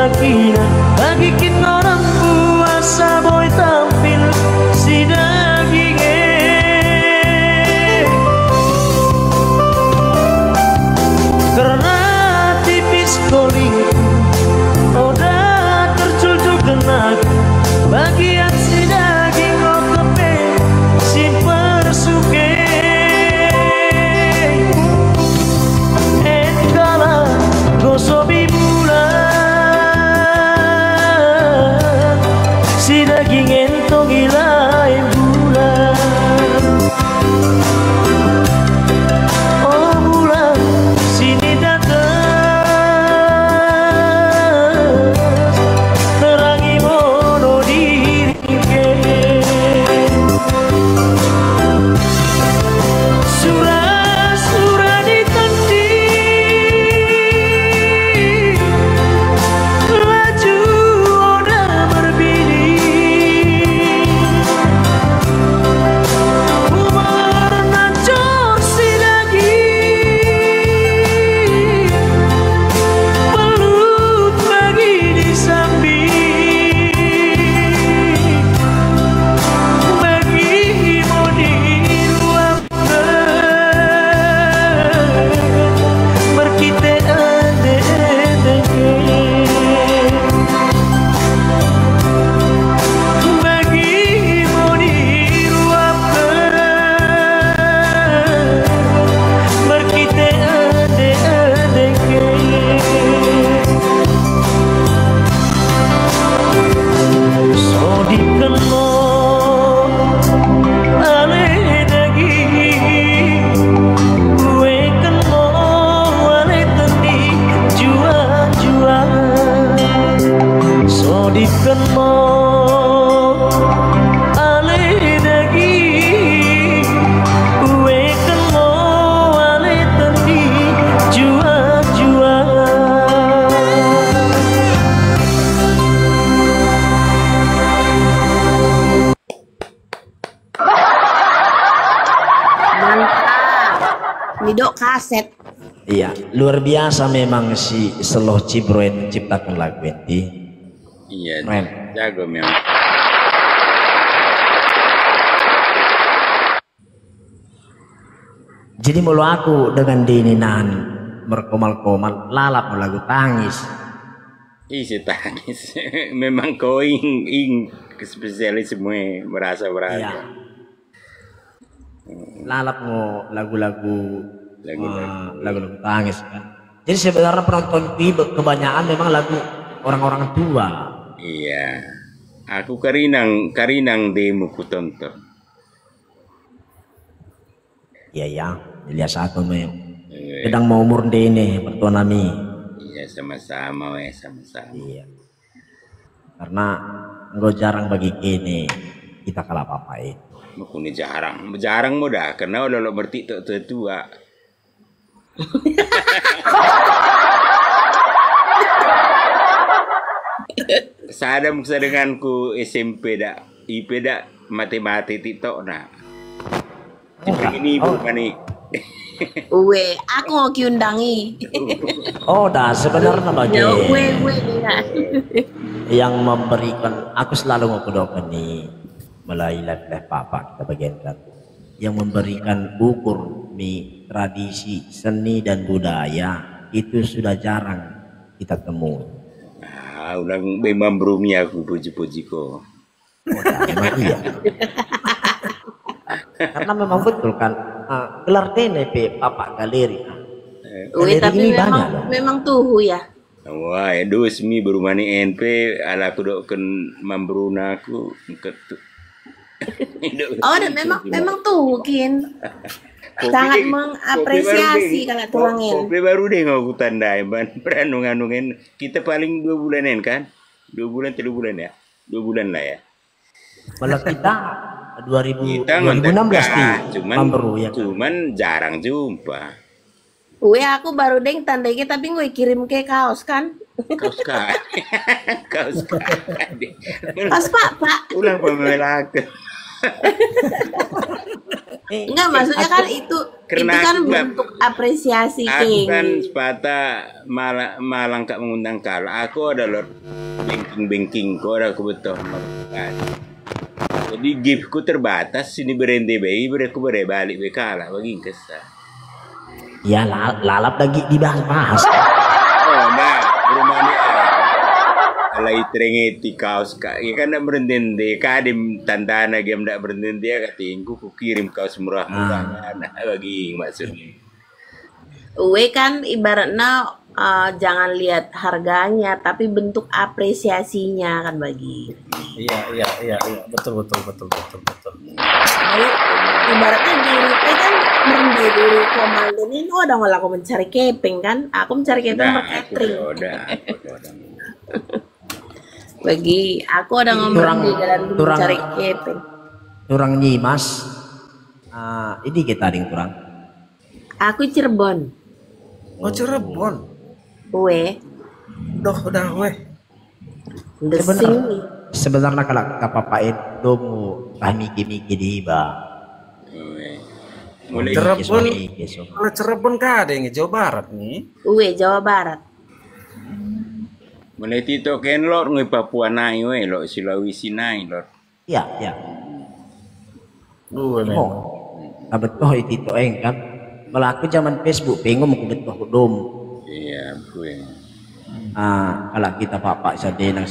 bakina bagi kita orang puasa boy tampil si dagingnya karena tipis kolingku udah tercucuk denaku bagian si daging lo kepe si persuke engkala gosobi bulan si daging entong ilain bulan oh bulan sini datang terangi mono diriku surah-surah ditanding laju udah berbidik umur nancur si daging pelut bagi disambi bagi mau diluapkan berkite ade-ade bagi mau diluapkan berkite ade-ade so dikenal ale daging gue kenal ale tendi jual-jual so dikenal ale daging gue kenal ale tendi jual-jual. Mantap. Midok kaset. Iya, luar biasa memang si Sloh Cibro yang menciptakan lagu ini. Iya, Keren. jago memang. Jadi mulu aku dengan dininan berkomal-komal lalap lagu tangis. Isi tangis. Memang kau ing spesialis semua merasa Iya. Lalap mau lagu-lagu lagu-lagu tangis kan. Jadi sebenarnya penonton TV kebanyakan memang lagu orang-orang tua. Iya. Aku karinang demo ku tonton. Iya ya, lihat satu memang. Sedang mau umur dene pertuanami. Iya sama-sama sama-sama. Iya. Karena enggak jarang bagi kini kita kalah papai. Makanya jarang mudah karena udah lo berarti tua. Sadam denganku SMP dak, IP dak matematik TikTok nah. Ini bukan nih. Uwe, aku mau kiundangi. Oh, dah sebenarnya bagi Uwe. yang memberikan, aku selalu mau kudokan nih melalui live papa kita bagiankan yang memberikan ukur nih tradisi seni dan budaya itu sudah jarang kita temui. Ulang memang berumi aku puji-puji kok. Memang iya. Karena memang betul kan gelar TNP Papa Galeri. Tapi banyak memang tuh ya. Wah, dus mi berumani NP ala aku doken mambruna aku ketu. Oh, dan memang tuh Kin. Sangat mengapresiasi kalau tulangin. Kopi baru deh ngaku tandai ban peranungan kita paling 2 bulanan kan? 2 bulan 3 bulan ya? 2 bulan lah ya. Malah kita 2016 ya. Cuman jarang jumpa. Gue aku baru deng tandanya tapi gue kirim ke kaos kan. Kaos kan. Kaos Pak. Ulang pembelakan. Enggak, maksudnya kan itu karena kan aku nggak- bentuk apresiasi Aku kan King. sepata malang kak mengundang kala. Aku ada lor banking ko ada aku betul. Jadi giftku terbatas. Sini berhenti bayi aku balik bekala bagi kesah. Ya lalap lagi dibahas-bahas. Oh nah berumani alai terengeti kaos kak. Ya kan nak berhenti kadim tandana game nak berhenti dia katingku ku kirim kaos murah-murah. Nah bagi maksudnya. Uwe kan ibaratnya jangan lihat harganya, tapi bentuk apresiasinya kan bagi. Iya, betul. Jadi ibaratnya diri kan mendiri komal ini udah ngolah aku mencari keping kan, aku mencari keping Nah, berkatering. udah. Bagi aku udah ngomong di jalan mencari keping. Orang nyimas. Ini kita ada kurang. Aku Cirebon, Oh Cirebon. uwe, Udah weh. desing. Sebenarnya kalau kapapain domo miki di iba. Mulai Cirebon. Kesok. Kalau Cirebon kan ada yang Jawa Barat nih. Uwe, Jawa Barat. mulai tito ken lor ngai Papua nai we lo Sulawesi nai lor. Ya. Memang. Oh. Abet toh itu kan. Melaku zaman Facebook pengen mau betul dom. Iya, gue. Kalau kita papak sadengan.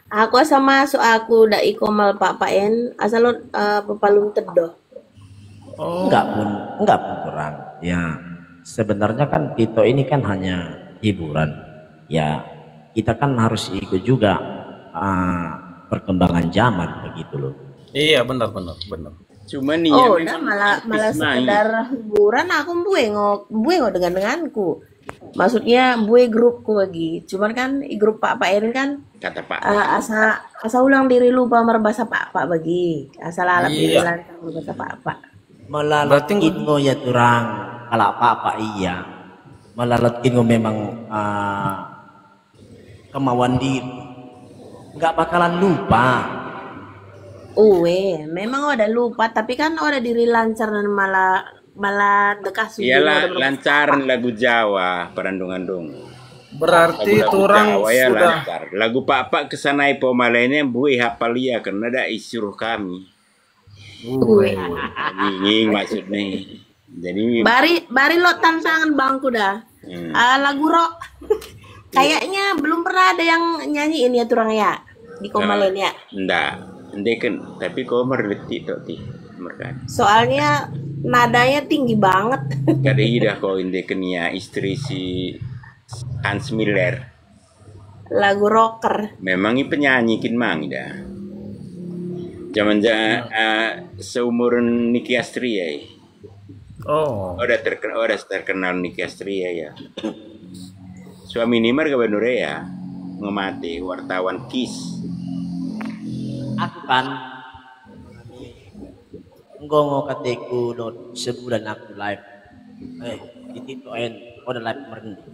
Aku sama aku udah ikomal Pak Paen asal lo pepalung tedoh. Oh. Enggak pun kurang. Ya, sebenarnya kan Tito ini kan hanya hiburan. Ya, kita kan harus ikut juga perkembangan zaman begitu loh. Iya benar. Cuma nih Oh, ya, udah malah sekedar hiburan aku buengo denganku. Maksudnya bue grupku lagi. Cuman kan grup Pak Paen kan kata Pak. asa ulang diri lupa merbasa Pak bagi. Asal alap diri Iya. lancar merbasa Pak. Malalatin mo ya turang kalau apa iya. Malalatin mo memang kemauan diri. Enggak bakalan lupa. Uwe, memang udah lupa tapi kan udah diri lancar dan malah dekas Iyalah lancaran lagu Jawa perandungan dong. Berarti Lagu orang Jawa ya sudah lancar. Lagu Pak kesanai pemalainya bue hafal ya karena ada isuruh kami. Uwe. Ini maksudnya. Jadi Bari lo tantangan bangku dah. Lagu rock. Kayaknya belum pernah ada yang nyanyiin ya turang ya di Komalen ya. enggak. Kan tapi kau merletik tok ti. Merkan. Soalnya nadanya tinggi banget. Kada ida kau indekan ya istri si Hans Miller. Lagu rocker. Memang ini penyanyi kin mang dah. Zaman seumuran Nicky Astria. Oh. Udah terkenal Nicky Astria ya. Suami Nimar ke Bandura ya. Ngemati wartawan KIS. Aku kan ngomong katiku sebulan aku live. Itu udah live merendah.